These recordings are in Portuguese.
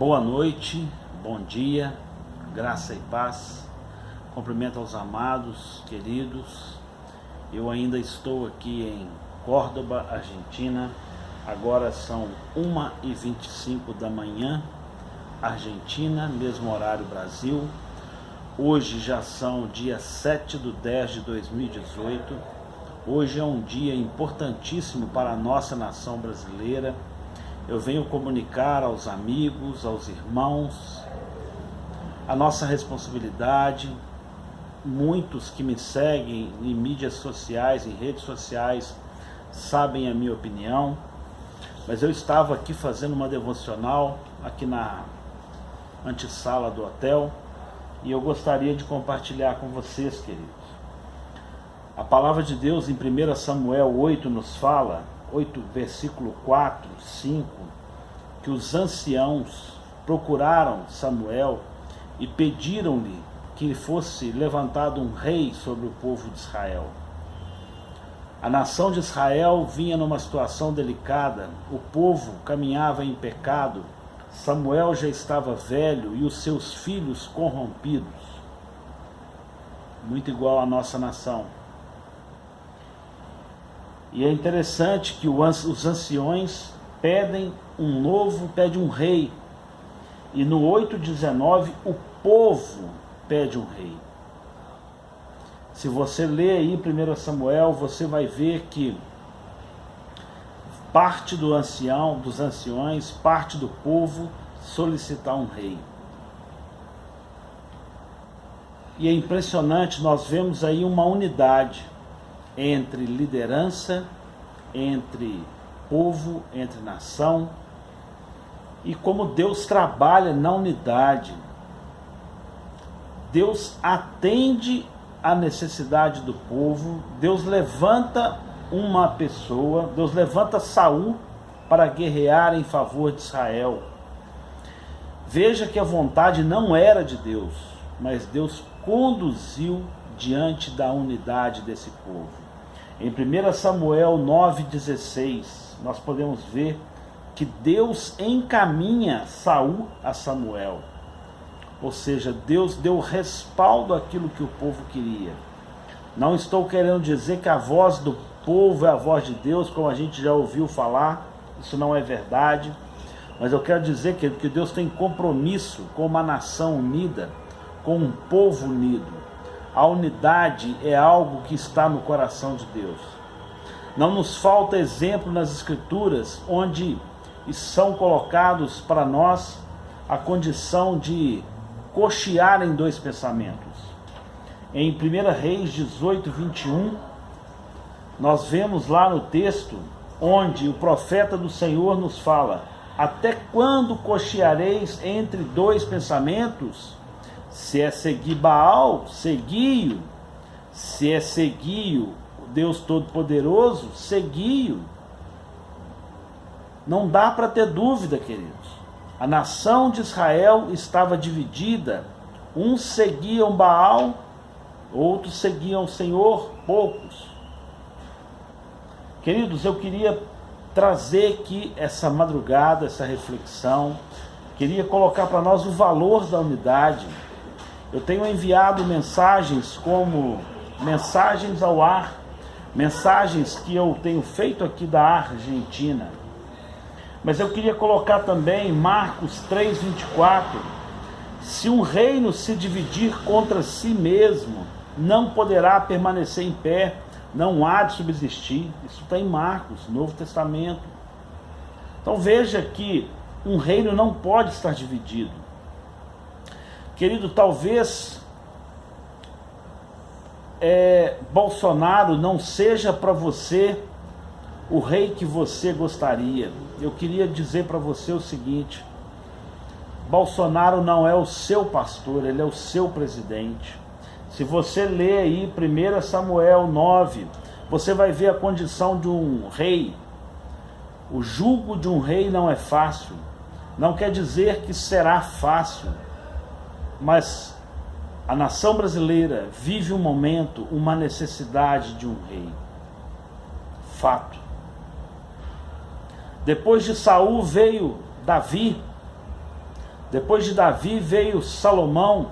Boa noite, bom dia, graça e paz. Cumprimento aos amados, queridos. Eu ainda estou aqui em Córdoba, Argentina. Agora são 1h25 da manhã, Argentina, mesmo horário Brasil. Hoje já são dia 7/10/2018. Hoje é um dia importantíssimo para a nossa nação brasileira. Eu venho comunicar aos amigos, aos irmãos, a nossa responsabilidade. Muitos que me seguem em mídias sociais, em redes sociais, sabem a minha opinião. Mas eu estava aqui fazendo uma devocional, aqui na antessala do hotel, e eu gostaria de compartilhar com vocês, queridos. A palavra de Deus em 1 Samuel 8 nos fala, 8, versículo 4, 5, que os anciãos procuraram Samuel e pediram-lhe que fosse levantado um rei sobre o povo de Israel. A nação de Israel vinha numa situação delicada, o povo caminhava em pecado, Samuel já estava velho e os seus filhos corrompidos, muito igual à nossa nação. E é interessante que os anciões pedem um rei. E no 8:19 o povo pede um rei. Se você ler aí 1 Samuel, você vai ver que parte dos anciões, parte do povo solicitar um rei. E é impressionante, nós vemos aí uma unidade entre liderança, entre povo, entre nação, e como Deus trabalha na unidade. Deus atende à necessidade do povo, Deus levanta uma pessoa, Deus levanta Saul para guerrear em favor de Israel. Veja que a vontade não era de Deus, mas Deus conduziu diante da unidade desse povo. Em 1 Samuel 9:16, nós podemos ver que Deus encaminha Saul a Samuel. Ou seja, Deus deu respaldo àquilo que o povo queria. Não estou querendo dizer que a voz do povo é a voz de Deus, como a gente já ouviu falar. Isso não é verdade. Mas eu quero dizer que Deus tem compromisso com uma nação unida, com um povo unido. A unidade é algo que está no coração de Deus. Não nos falta exemplo nas Escrituras onde são colocados para nós a condição de cochear em dois pensamentos. Em 1 Reis 18:21, nós vemos lá no texto onde o profeta do Senhor nos fala: até quando cocheareis entre dois pensamentos? Se é seguir Baal, segui-o. Se é seguir o Deus Todo-Poderoso, segui-o. Não dá para ter dúvida, queridos. A nação de Israel estava dividida. Uns seguiam Baal, outros seguiam o Senhor, poucos. Queridos, eu queria trazer aqui essa madrugada, essa reflexão. Queria colocar para nós o valor da unidade. Eu tenho enviado mensagens como mensagens ao ar, mensagens que eu tenho feito aqui da Argentina. Mas eu queria colocar também Marcos 3:24. Se um reino se dividir contra si mesmo, não poderá permanecer em pé, não há de subsistir. Isso está em Marcos, Novo Testamento. Então veja que um reino não pode estar dividido. Querido, talvez Bolsonaro não seja para você o rei que você gostaria. Eu queria dizer para você o seguinte: Bolsonaro não é o seu pastor, ele é o seu presidente. Se você ler aí 1 Samuel 9, você vai ver a condição de um rei. O jugo de um rei não é fácil. Não quer dizer que será fácil. Mas a nação brasileira vive um momento, uma necessidade de um rei. Fato. Depois de Saul veio Davi. Depois de Davi veio Salomão.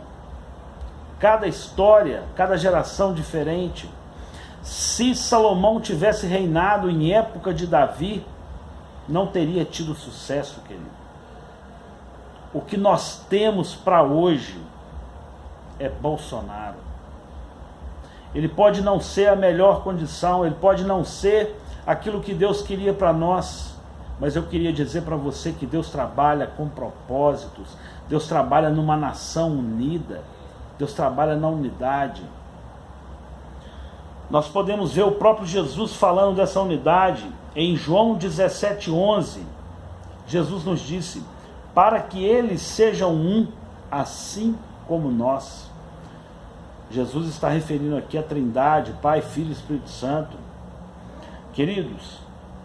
Cada história, cada geração diferente. Se Salomão tivesse reinado em época de Davi, não teria tido sucesso, querido. O que nós temos para hoje é Bolsonaro. Ele pode não ser a melhor condição, ele pode não ser aquilo que Deus queria para nós, mas eu queria dizer para você que Deus trabalha com propósitos, Deus trabalha numa nação unida, Deus trabalha na unidade. Nós podemos ver o próprio Jesus falando dessa unidade em João 17:11. Jesus nos disse: para que eles sejam um, assim como nós. Jesus está referindo aqui a Trindade, Pai, Filho e Espírito Santo. Queridos,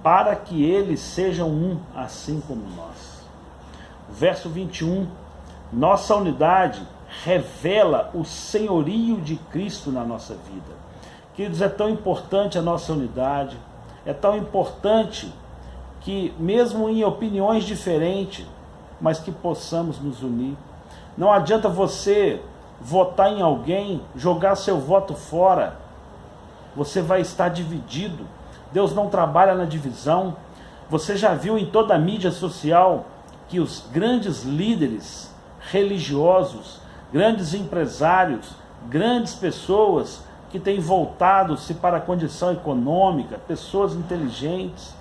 para que eles sejam um, assim como nós. Verso 21, nossa unidade revela o senhorio de Cristo na nossa vida. Queridos, é tão importante a nossa unidade, é tão importante que mesmo em opiniões diferentes, mas que possamos nos unir. Não adianta você votar em alguém, jogar seu voto fora, você vai estar dividido. Deus não trabalha na divisão. Você já viu em toda a mídia social que os grandes líderes religiosos, grandes empresários, grandes pessoas que têm voltado-se para a condição econômica, pessoas inteligentes,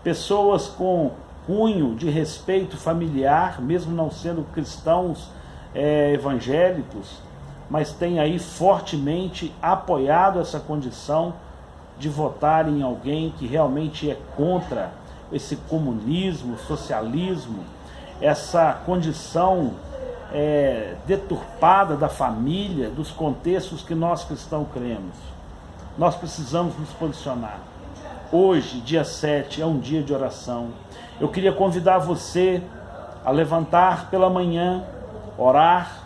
pessoas com cunho de respeito familiar, mesmo não sendo cristãos evangélicos, mas têm aí fortemente apoiado essa condição de votar em alguém que realmente é contra esse comunismo, socialismo, essa condição deturpada da família, dos contextos que nós cristãos cremos. Nós precisamos nos posicionar. Hoje, dia 7, é um dia de oração. Eu queria convidar você a levantar pela manhã, orar,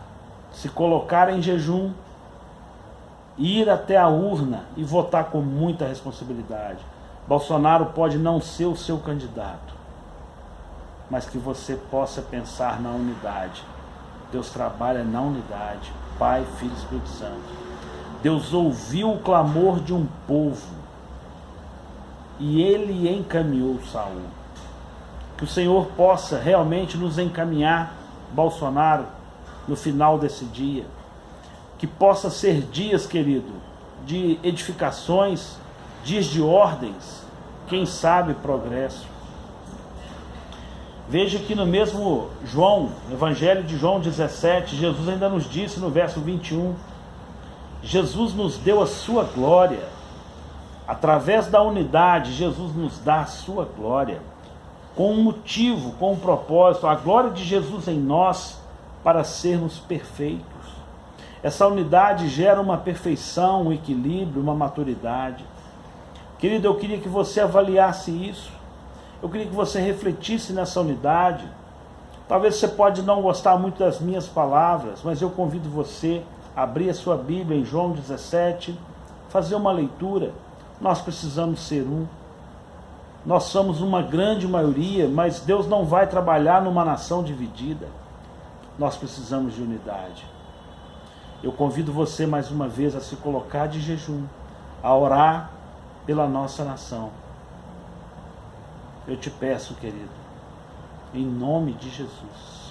se colocar em jejum, ir até a urna e votar com muita responsabilidade. Bolsonaro pode não ser o seu candidato, mas que você possa pensar na unidade. Deus trabalha na unidade, Pai, Filho e Espírito Santo. Deus ouviu o clamor de um povo e Ele encaminhou Saul. Que o Senhor possa realmente nos encaminhar, Bolsonaro, no final desse dia. Que possa ser dias, querido, de edificações, dias de ordens, quem sabe progresso. Veja que no mesmo João, Evangelho de João 17, Jesus ainda nos disse no verso 21, Jesus nos deu a sua glória. Através da unidade, Jesus nos dá a sua glória, com um motivo, com um propósito, a glória de Jesus em nós, para sermos perfeitos. Essa unidade gera uma perfeição, um equilíbrio, uma maturidade. Querido, eu queria que você avaliasse isso. Eu queria que você refletisse nessa unidade. Talvez você pode não gostar muito das minhas palavras, mas eu convido você a abrir a sua Bíblia em João 17, fazer uma leitura. Nós precisamos ser um. Nós somos uma grande maioria, mas Deus não vai trabalhar numa nação dividida. Nós precisamos de unidade. Eu convido você mais uma vez a se colocar de jejum, a orar pela nossa nação. Eu te peço, querido, em nome de Jesus,